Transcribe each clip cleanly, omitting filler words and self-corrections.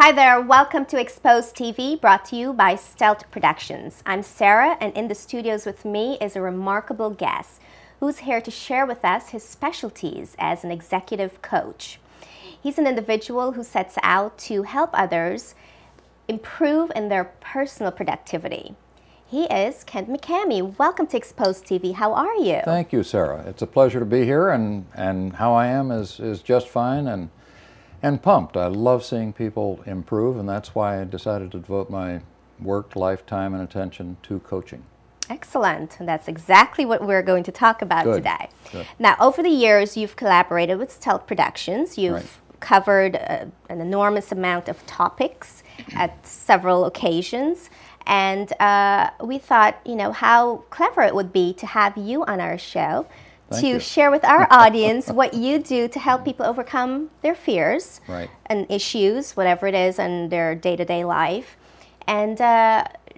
Hi there, welcome to Xposed TV, brought to you by Stealth Productions. I'm Sarah, and in the studios with me is a remarkable guest who's here to share with us his specialties as an executive coach. He's an individual who sets out to help others improve in their personal productivity. He is Kent McKamy. Welcome to Xposed TV. How are you? Thank you, Sarah. It's a pleasure to be here, and how I am is just fine and pumped. I love seeing people improve, and that's why I decided to devote my work, lifetime, and attention to coaching. Excellent. And that's exactly what we're going to talk about today. Good. Now, over the years, you've collaborated with Stealth Productions. You've covered an enormous amount of topics at several occasions. And we thought, you know, how clever it would be to have you on our show to share with our audience what you do to help people overcome their fears and issues, whatever it is, in their day-to-day life. And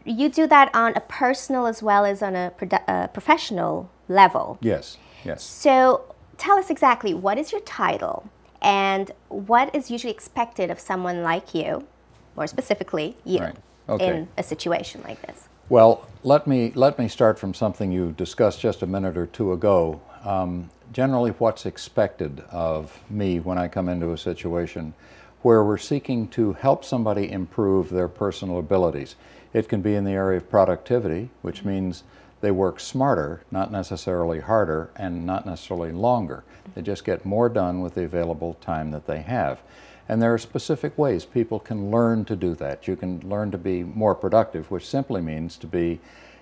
you do that on a personal as well as on a professional level. Yes, yes. So tell us exactly, what is your title and what is usually expected of someone like you, more specifically you, in a situation like this? Well, let me start from something you discussed just a minute or two ago. Generally, what's expected of me when I come into a situation where we're seeking to help somebody improve their personal abilities. It can be in the area of productivity, which means they work smarter, not necessarily harder, and not necessarily longer. They just get more done with the available time that they have. And there are specific ways people can learn to do that. You can learn to be more productive, which simply means to be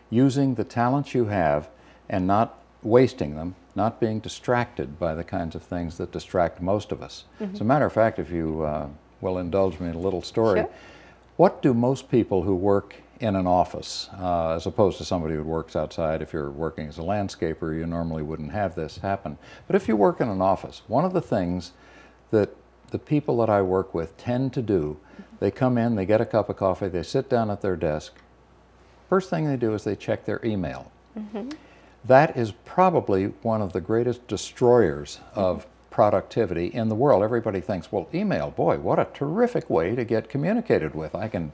using the talents you have and not wasting them, not being distracted by the kinds of things that distract most of us. As a matter of fact, if you will indulge me in a little story, what do most people who work in an office, as opposed to somebody who works outside? If you're working as a landscaper, you normally wouldn't have this happen. But if you work in an office, one of the things that the people that I work with tend to do, they come in, they get a cup of coffee, they sit down at their desk. First thing they do is they check their email. That is probably one of the greatest destroyers of productivity in the world. Everybody thinks, well, email, boy, what a terrific way to get communicated with. I can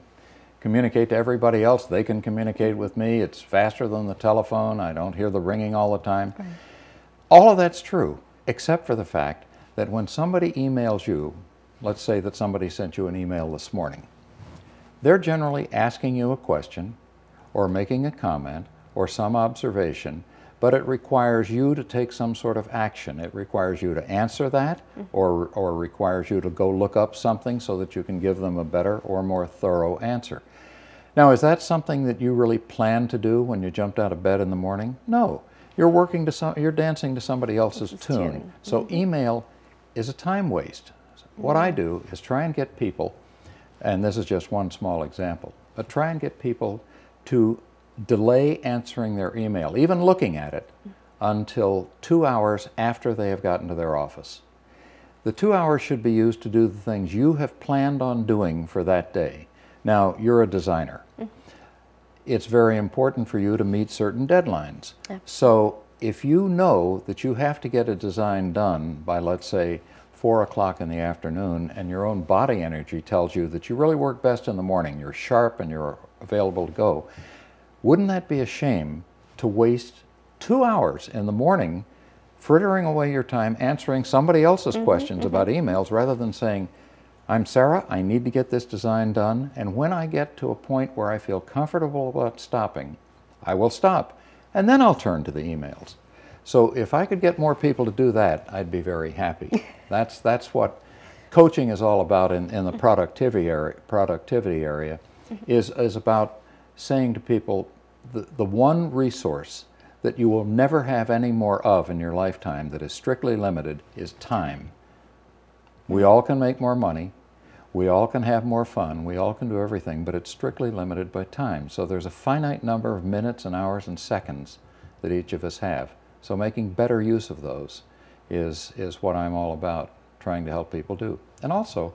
communicate to everybody else. They can communicate with me. It's faster than the telephone. I don't hear the ringing all the time. All of that's true, except for the fact that when somebody emails you, let's say that somebody sent you an email this morning, they're generally asking you a question or making a comment or some observation, but it requires you to take some sort of action. It requires you to answer that or requires you to go look up something so that you can give them a better or more thorough answer. Now, is that something that you really planned to do when you jumped out of bed in the morning? No. You're dancing to somebody else's tune. So email is a time waste. What I do is try and get people, and this is just one small example, but try and get people to delay answering their email, even looking at it, until 2 hours after they have gotten to their office. The 2 hours should be used to do the things you have planned on doing for that day. Now, you're a designer. It's very important for you to meet certain deadlines. So if you know that you have to get a design done by, let's say, 4 o'clock in the afternoon, and your own body energy tells you that you really work best in the morning, you're sharp and you're available to go, wouldn't that be a shame to waste 2 hours in the morning frittering away your time answering somebody else's questions about emails rather than saying, I'm Sarah, I need to get this design done, and when I get to a point where I feel comfortable about stopping, I will stop, and then I'll turn to the emails. So if I could get more people to do that, I'd be very happy. That's what coaching is all about in the productivity area, is about saying to people, the one resource that you will never have any more of in your lifetime that is strictly limited is time. We all can make more money, we all can have more fun, we all can do everything, but it's strictly limited by time. So there's a finite number of minutes and hours and seconds that each of us have. So making better use of those is what I'm all about, trying to help people do. And also,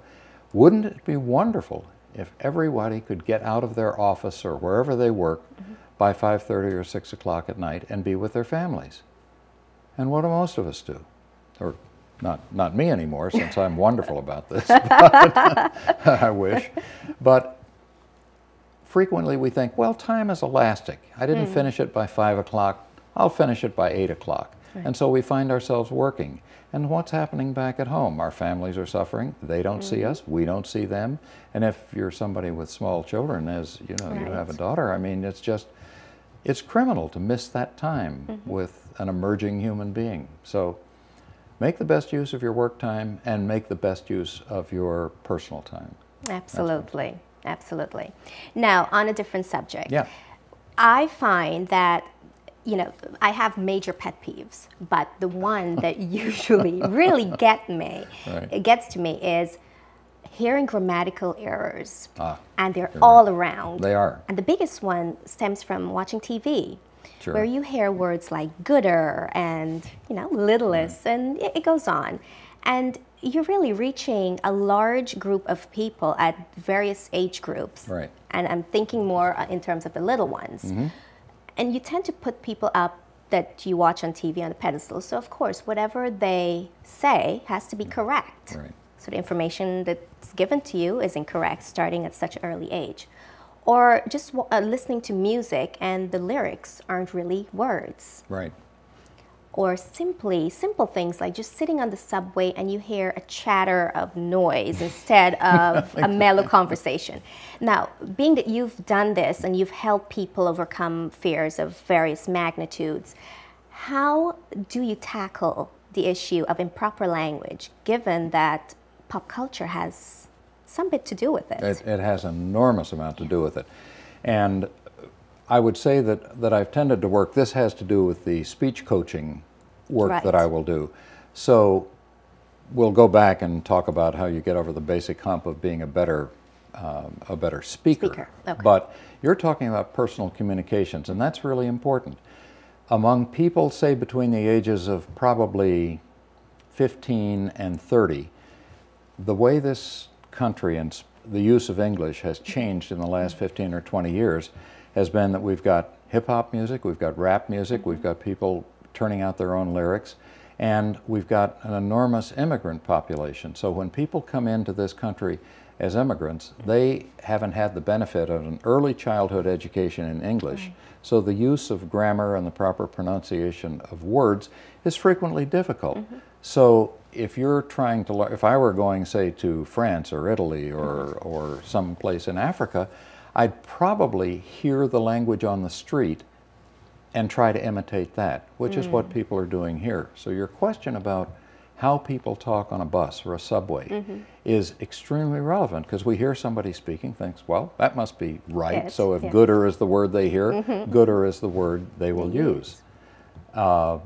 wouldn't it be wonderful if everybody could get out of their office or wherever they work by 5:30 or 6 o'clock at night and be with their families? And what do most of us do? Or Not me anymore, since I'm wonderful about this, but I wish. But frequently we think, well, time is elastic. I didn't finish it by 5 o'clock, I'll finish it by 8 o'clock. Right. And so we find ourselves working. And what's happening back at home? Our families are suffering. They don't see us. We don't see them. And if you're somebody with small children, as you know, you have a daughter, I mean, it's criminal to miss that time with an emerging human being. So make the best use of your work time and make the best use of your personal time. Absolutely. Absolutely. Now, on a different subject. Yeah. I find that, you know, I have major pet peeves, but the one that usually really gets to me is hearing grammatical errors. And they're all around. They are. And the biggest one stems from watching TV. Sure. Where you hear words like gooder and, you know, littlest, and it goes on. And you're really reaching a large group of people at various age groups. Right. And I'm thinking more in terms of the little ones. And you tend to put people up that you watch on TV on a pedestal. So, of course, whatever they say has to be correct. Right. So the information that's given to you is incorrect starting at such an early age. Or just listening to music and the lyrics aren't really words. Right. Or simple things like just sitting on the subway and you hear a chatter of noise instead of a mellow conversation. Now, being that you've done this and you've helped people overcome fears of various magnitudes, how do you tackle the issue of improper language, given that pop culture has some bit to do with it? It has an enormous amount to do with it. And I would say that I've tended to work, this has to do with the speech coaching work that I will do. So we'll go back and talk about how you get over the basic hump of being a better speaker. Okay. But you're talking about personal communications, and that's really important. Among people, say, between the ages of probably 15 and 30, the way this country and the use of English has changed in the last 15 or 20 years has been that we've got hip-hop music, we've got rap music, we've got people turning out their own lyrics, and we've got an enormous immigrant population. So when people come into this country as immigrants, they haven't had the benefit of an early childhood education in English. So the use of grammar and the proper pronunciation of words is frequently difficult. So if you're trying to learn, if I were going, say, to France or Italy or some place in Africa, I'd probably hear the language on the street and try to imitate that, which is what people are doing here. So your question about how people talk on a bus or a subway is extremely relevant, because we hear somebody speaking, thinks, well, that must be right. So if gooder is the word they hear, gooder is the word they will use. There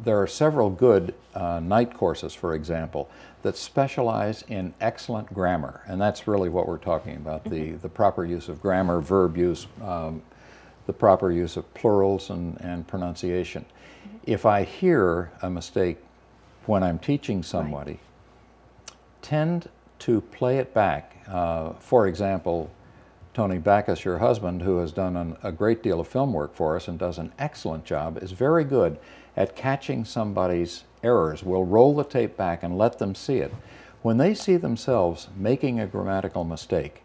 are several good night courses, for example, that specialize in excellent grammar, and that's really what we're talking about, the proper use of grammar, verb use, the proper use of plurals and pronunciation. If I hear a mistake when I'm teaching somebody, tend to play it back. For example, Tony Bacchus, your husband, who has done a great deal of film work for us and does an excellent job, is very good at catching somebody's errors. We'll roll the tape back and let them see it. When they see themselves making a grammatical mistake,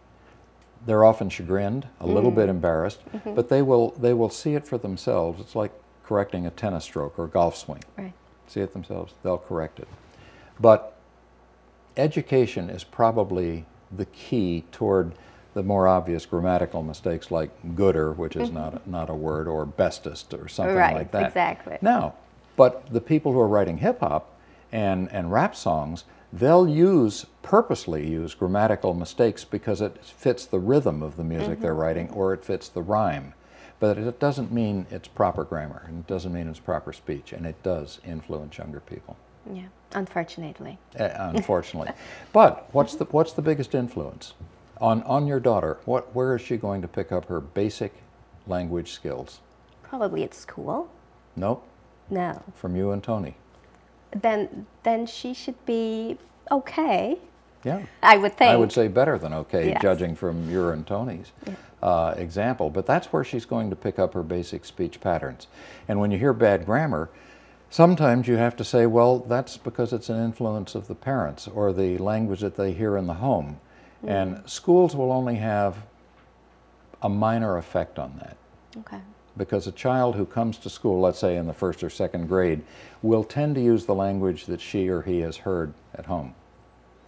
they're often chagrined, a little bit embarrassed, but they will see it for themselves. It's like correcting a tennis stroke or a golf swing. See it themselves, they'll correct it. But education is probably the key toward the more obvious grammatical mistakes like gooder, which is not a word, or bestest or something like that. Exactly. Now, but the people who are writing hip-hop and rap songs, they'll purposely use grammatical mistakes because it fits the rhythm of the music they're writing, or it fits the rhyme. But it doesn't mean it's proper grammar, and it doesn't mean it's proper speech, and it does influence younger people. Yeah, unfortunately. Unfortunately. But what's the biggest influence? On your daughter, where is she going to pick up her basic language skills? Probably at school. Nope. No. From you and Tony. Then she should be okay. Yeah. I would think. I would say better than okay, judging from your and Tony's example. But that's where she's going to pick up her basic speech patterns. And when you hear bad grammar, Sometimes you have to say, well, that's because it's an influence of the parents or the language that they hear in the home. And schools will only have a minor effect on that. Okay. Because a child who comes to school, let's say in the 1st or 2nd grade, will tend to use the language that she or he has heard at home.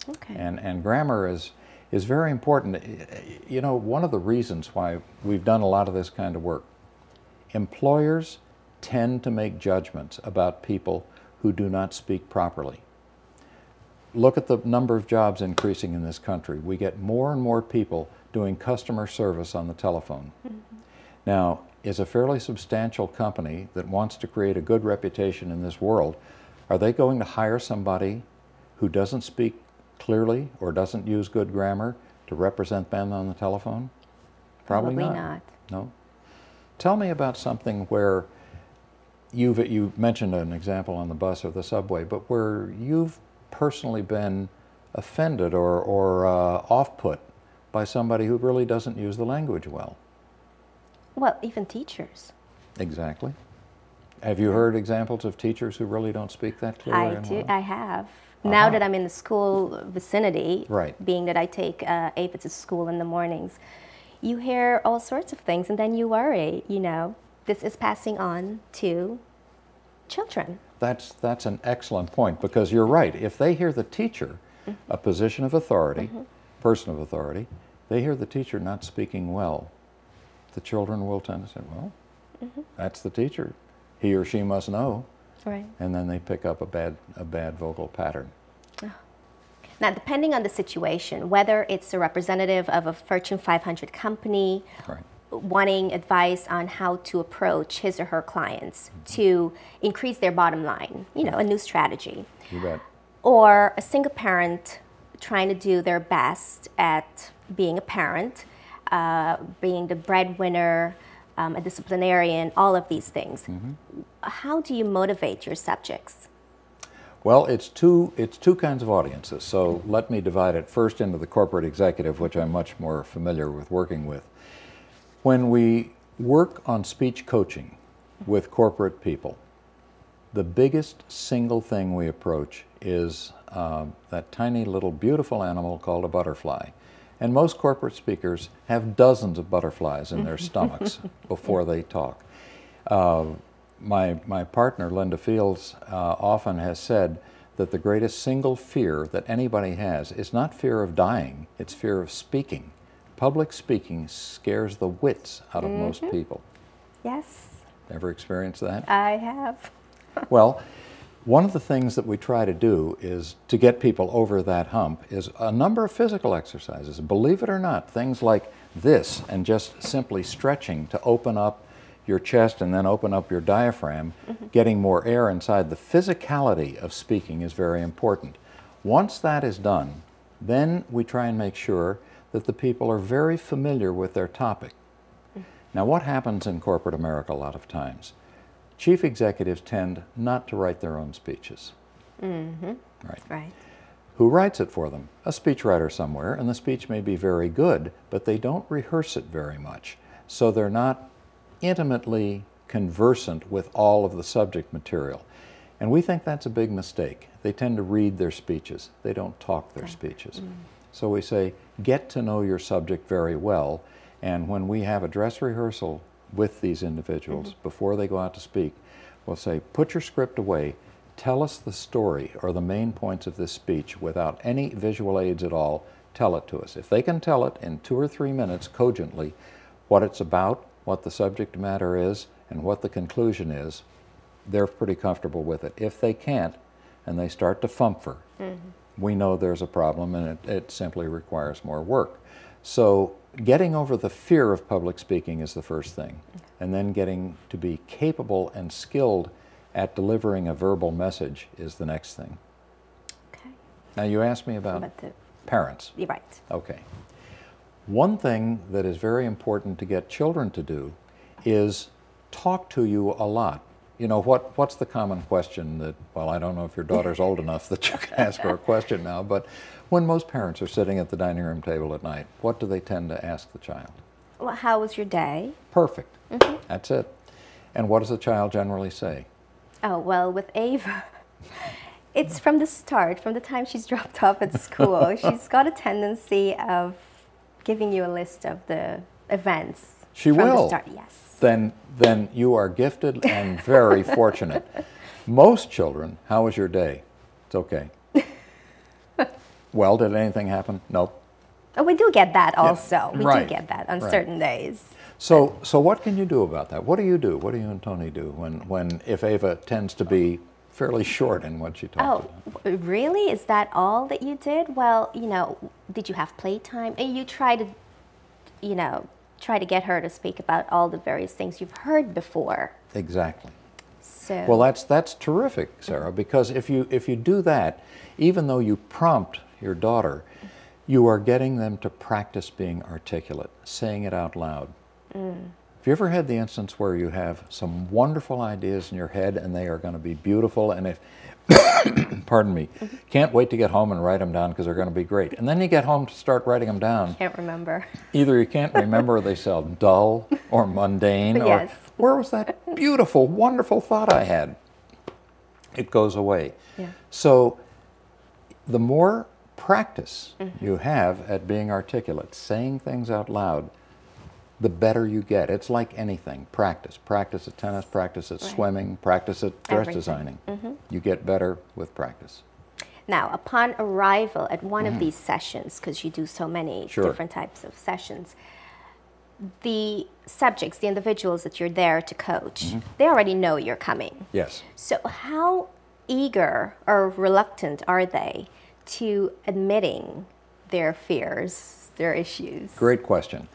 Okay. And grammar is very important. You know, one of the reasons why we've done a lot of this kind of work, employers tend to make judgments about people who do not speak properly. Look at the number of jobs increasing in this country. We get more and more people doing customer service on the telephone. Now, is a fairly substantial company that wants to create a good reputation in this world, are they going to hire somebody who doesn't speak clearly or doesn't use good grammar to represent them on the telephone? Probably not. No. Tell me about something where you mentioned an example on the bus or the subway, but where you've personally been offended or off-put by somebody who really doesn't use the language well. Well, even teachers. Exactly. Have you heard examples of teachers who really don't speak that clearly? I do. I have. Now that I'm in the school vicinity, being that I take Ava to school in the mornings, you hear all sorts of things, and then you worry, you know, this is passing on to children. That's an excellent point, because you're right. If they hear the teacher, a position of authority, person of authority, they hear the teacher not speaking well, the children will tend to say, well, that's the teacher. He or she must know. Right. And then they pick up a bad vocal pattern. Now, depending on the situation, whether it's a representative of a Fortune 500 company wanting advice on how to approach his or her clients to increase their bottom line, you know, a new strategy. You bet. Or a single parent trying to do their best at being a parent, being the breadwinner, a disciplinarian, all of these things. How do you motivate your subjects? Well, it's two kinds of audiences. So let me divide it first into the corporate executive, which I'm much more familiar with working with. When we work on speech coaching with corporate people, the biggest single thing we approach is that tiny little beautiful animal called a butterfly. And most corporate speakers have dozens of butterflies in their stomachs before they talk. My partner, Linda Fields, often has said that the greatest single fear that anybody has is not fear of dying, it's fear of speaking. Public speaking scares the wits out of most people. Yes. Ever experienced that? I have. Well, one of the things that we try to do is to get people over that hump is a number of physical exercises. Believe it or not, things like this and just simply stretching to open up your chest and then open up your diaphragm, getting more air inside. The physicality of speaking is very important. Once that is done, then we try and make sure that the people are very familiar with their topic. Now, what happens in corporate America a lot of times? Chief executives tend not to write their own speeches. Right. Who writes it for them? A speechwriter somewhere, and the speech may be very good, but they don't rehearse it very much. So they're not intimately conversant with all of the subject material. And we think that's a big mistake. They tend to read their speeches. They don't talk their speeches. So we say, get to know your subject very well, and when we have a dress rehearsal with these individuals before they go out to speak, we'll say, put your script away, tell us the story or the main points of this speech without any visual aids at all, tell it to us. If they can tell it in 2 or 3 minutes cogently, what it's about, what the subject matter is, and what the conclusion is, they're pretty comfortable with it. If they can't, and they start to fumfer, we know there's a problem, and it simply requires more work. So getting over the fear of public speaking is the first thing, and then getting to be capable and skilled at delivering a verbal message is the next thing. Okay. Now, you asked me about parents. You're right. Okay. One thing that is very important to get children to do is talk to you a lot. You know, what's the common question that, well, I don't know if your daughter's old enough that you can ask her a question now, but when most parents are sitting at the dining room table at night, what do they tend to ask the child? Well, how was your day? Perfect. That's it. And what does the child generally say? Oh, well, with Ava, it's from the start, from the time she's dropped off at school. She's got a tendency of giving you a list of the events. She from will. The start. Yes. Then you are gifted and very fortunate. Most children, how was your day? It's okay. Well, did anything happen? Nope. Oh, we do get that also. Yeah. We Right. do get that on Right. certain days. So what can you do about that? What do you do? What do you and Tony do when if Ava tends to be fairly short in what she talks about? Oh, really? Is that all that you did? Well, you know, did you have playtime? And you try to, you know, try to get her to speak about all the various things you've heard before. Exactly. So. Well, that's terrific, Sarah, because if you do that, even though you prompt your daughter, you are getting them to practice being articulate, saying it out loud. Have you ever had the instance where you have some wonderful ideas in your head and they are going to be beautiful, and if, pardon me, can't wait to get home and write them down because they're going to be great. And then you get home to start writing them down. Can't remember. Either you can't remember or they sound dull or mundane Yes. or where was that beautiful, wonderful thought I had? It goes away. Yeah. So the more practice you have at being articulate, saying things out loud, the better you get. It's like anything. Practice. Practice at tennis, practice at swimming, practice at dress Everything. designing. You get better with practice. Now, upon arrival at one of these sessions, because you do so many Sure. different types of sessions, the subjects, the individuals that you're there to coach, they already know you're coming. Yes. So how eager or reluctant are they to admitting their fears, their issues? Great question.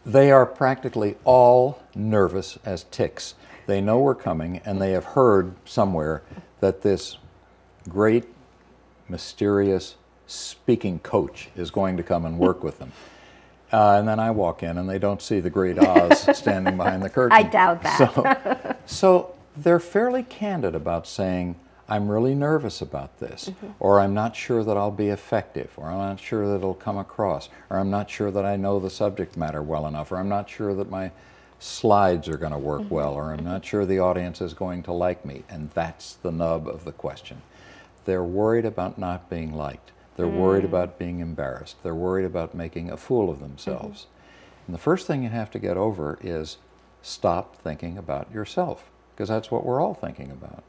They are practically all nervous as ticks. They know we're coming, and they have heard somewhere that this great, mysterious speaking coach is going to come and work with them. And then I walk in, and they don't see the great Oz standing behind the curtain. I doubt that. So they're fairly candid about saying, I'm really nervous about this, or I'm not sure that I'll be effective, or I'm not sure that it'll come across, or I'm not sure that I know the subject matter well enough, or I'm not sure that my slides are going to work well, or I'm not sure the audience is going to like me. And that's the nub of the question. They're worried about not being liked. They're worried about being embarrassed. They're worried about making a fool of themselves. And the first thing you have to get over is stop thinking about yourself, because that's what we're all thinking about.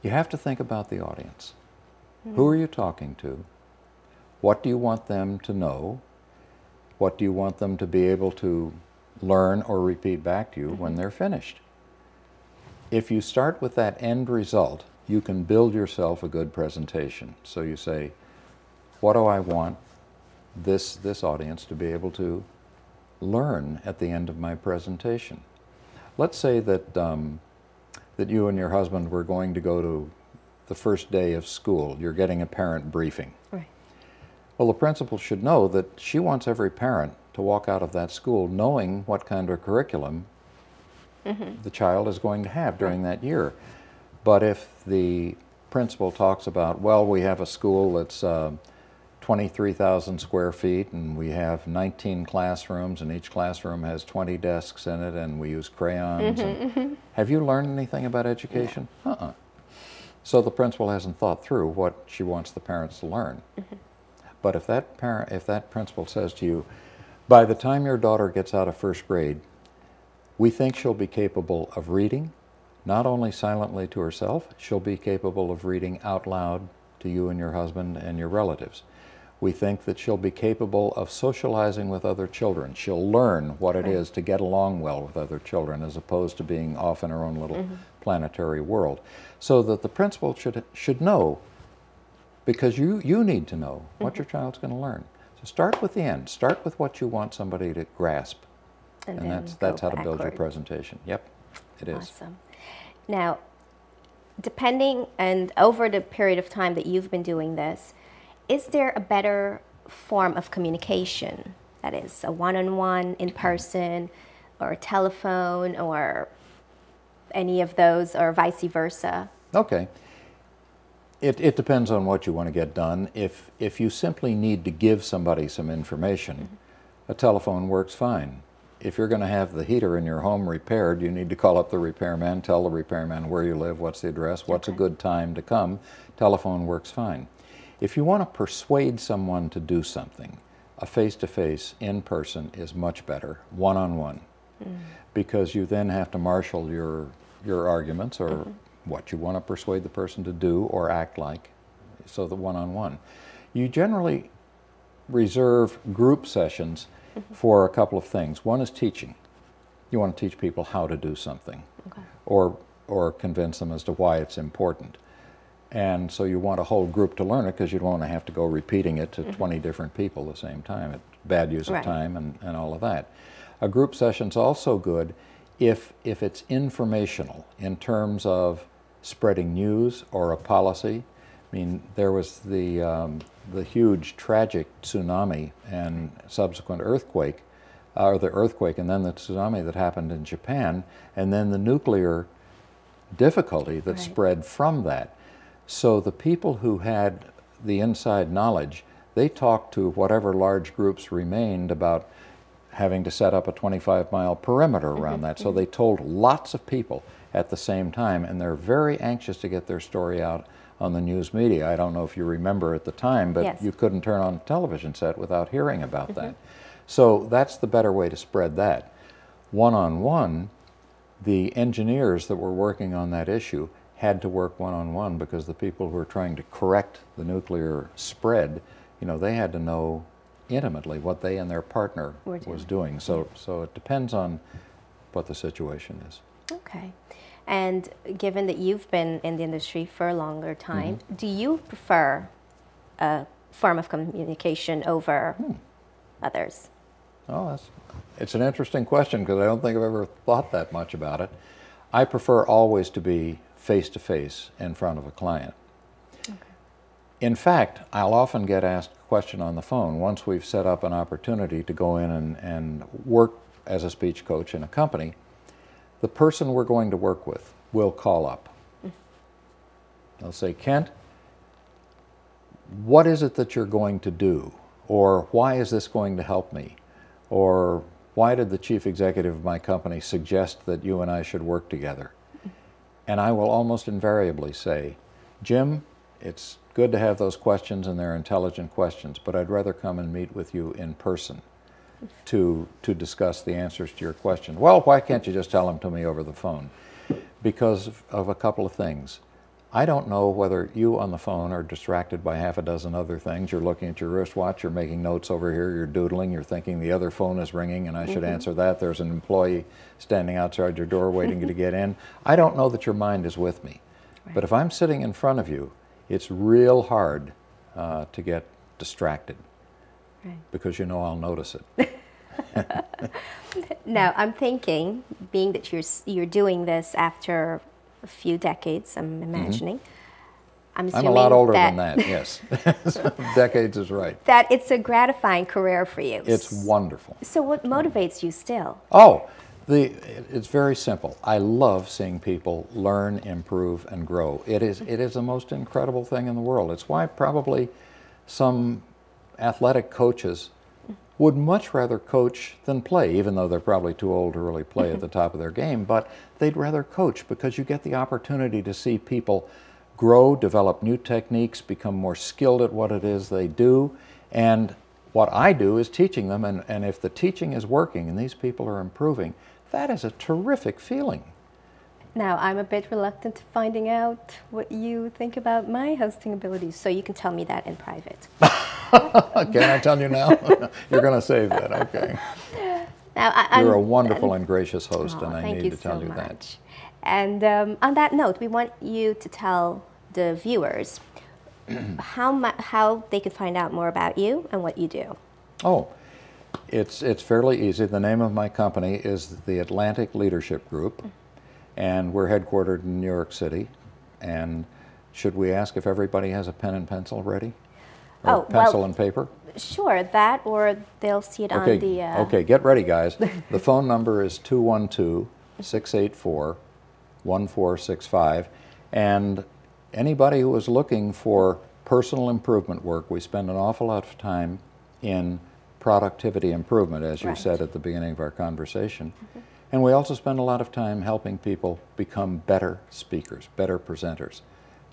You have to think about the audience. Who are you talking to? What do you want them to know? What do you want them to be able to learn or repeat back to you when they're finished? If you start with that end result, you can build yourself a good presentation. So you say, what do I want this audience to be able to learn at the end of my presentation? Let's say that that you and your husband were going to go to the first day of school. You're getting a parent briefing. Right. Well, the principal should know that she wants every parent to walk out of that school knowing what kind of curriculum the child is going to have during that year. But if the principal talks about, well, we have a school that's 23,000 square feet, and we have 19 classrooms, and each classroom has 20 desks in it, and we use crayons. Have you learned anything about education? No. So the principal hasn't thought through what she wants the parents to learn. But if that principal says to you, by the time your daughter gets out of first grade, we think she'll be capable of reading, not only silently to herself, she'll be capable of reading out loud to you and your husband and your relatives. We think that she'll be capable of socializing with other children. She'll learn what it is to get along well with other children, as opposed to being off in her own little planetary world. So that the principal should know, because you need to know what your child's going to learn. So start with the end. Start with what you want somebody to grasp. And that's how to build your presentation. Yep, it is. Awesome. Now, depending and over the period of time that you've been doing this, is there a better form of communication? That is a one-on-one, in person, or a telephone, or any of those, or vice versa? Okay. It depends on what you want to get done. If you simply need to give somebody some information, a telephone works fine. if you're going to have the heater in your home repaired, you need to call up the repairman, tell the repairman where you live, what's the address, what's a good time to come. Telephone works fine. If you want to persuade someone to do something, a face-to-face, in-person is much better, one-on-one, because you then have to marshal your arguments or what you want to persuade the person to do or act like, so the one-on-one. You generally reserve group sessions for a couple of things. One is teaching. You want to teach people how to do something, or convince them as to why it's important. And so you want a whole group to learn it because you don't want to have to go repeating it to 20 different people at the same time. It's bad use of time and all of that. A group session's also good if it's informational in terms of spreading news or a policy. I mean, there was the huge tragic tsunami and subsequent earthquake, or the earthquake and then the tsunami that happened in Japan, and then the nuclear difficulty that spread from that. So the people who had the inside knowledge, they talked to whatever large groups remained about having to set up a 25-mile perimeter around that. So they told lots of people at the same time, and they're very anxious to get their story out on the news media. I don't know if you remember at the time, but you couldn't turn on a television set without hearing about that. So that's the better way to spread that. One-on-one, the engineers that were working on that issue had to work one-on-one because the people who were trying to correct the nuclear spread, you know, they had to know intimately what they and their partner was doing. So it depends on what the situation is. Okay. And given that you've been in the industry for a longer time, do you prefer a form of communication over others? Oh, it's an interesting question because I don't think I've ever thought that much about it. I prefer always to be face-to-face in front of a client. In fact, I'll often get asked a question on the phone once we've set up an opportunity to go in and work as a speech coach in a company. The person we're going to work with will call up. They'll say, Kent, what is it that you're going to do? Or why is this going to help me? Or why did the chief executive of my company suggest that you and I should work together? And I will almost invariably say, Jim, it's good to have those questions and they're intelligent questions, but I'd rather come and meet with you in person to discuss the answers to your question. Well, why can't you just tell them to me over the phone? Because of a couple of things. I don't know whether you on the phone are distracted by half a dozen other things. You're looking at your wristwatch, you're making notes over here, you're doodling, you're thinking the other phone is ringing and I should answer that. There's an employee standing outside your door waiting to get in. I don't know that your mind is with me. But if I'm sitting in front of you, it's real hard to get distracted because you know I'll notice it. Now, I'm thinking, being that you're doing this after a few decades, I'm imagining. I'm a lot older than that, yes. Decades is right. That it's a gratifying career for you. It's wonderful. So what motivates you still? Oh, it's very simple. I love seeing people learn, improve, and grow. It is the most incredible thing in the world. It's why probably some athletic coaches would much rather coach than play, even though they're probably too old to really play at the top of their game, but they'd rather coach because you get the opportunity to see people grow, develop new techniques, become more skilled at what it is they do, and what I do is teaching them, and if the teaching is working and these people are improving, that is a terrific feeling. Now, I'm a bit reluctant to finding out what you think about my hosting abilities, so you can tell me that in private. Can I tell you now? You're going to save that, okay. Now, you're a wonderful and gracious host, and I need to tell you that. And on that note, we want you to tell the viewers how they can find out more about you and what you do. Oh, it's fairly easy. The name of my company is the Atlantic Leadership Group, and we're headquartered in New York City. And should we ask if everybody has a pen and pencil ready? Or pencil and paper? Sure, that, or they'll see it on the... Okay, get ready, guys. The phone number is 212-684-1465, and anybody who is looking for personal improvement work, we spend an awful lot of time in productivity improvement, as you Right. said at the beginning of our conversation. And we also spend a lot of time helping people become better speakers, better presenters,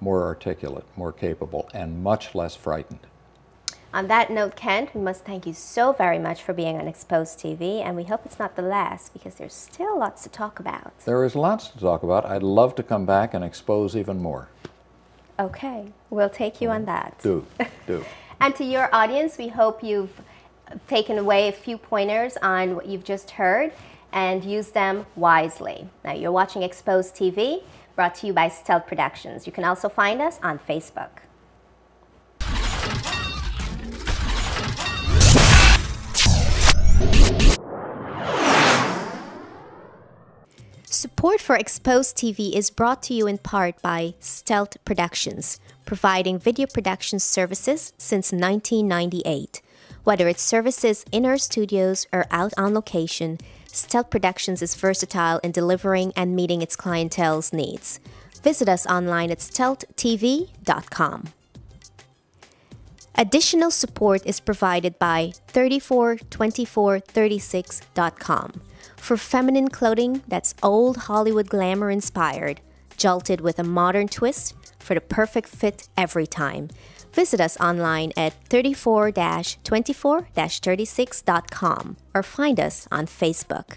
more articulate, more capable, and much less frightened. On that note, Kent, we must thank you so very much for being on Xposed TV, and we hope it's not the last, because there's still lots to talk about. There is lots to talk about. I'd love to come back and expose even more. Okay, we'll take you on that. Do. And to your audience, we hope you've taken away a few pointers on what you've just heard and use them wisely. Now, you're watching Xposed TV, brought to you by Stealth Productions. You can also find us on Facebook. Support for Xposed TV is brought to you in part by Stealth Productions, providing video production services since 1998. Whether it's services in our studios or out on location, Stealth Productions is versatile in delivering and meeting its clientele's needs. Visit us online at stealthtv.com. Additional support is provided by 342436.com for feminine clothing that's old Hollywood glamour inspired, jolted with a modern twist for the perfect fit every time. Visit us online at 34-24-36.com or find us on Facebook.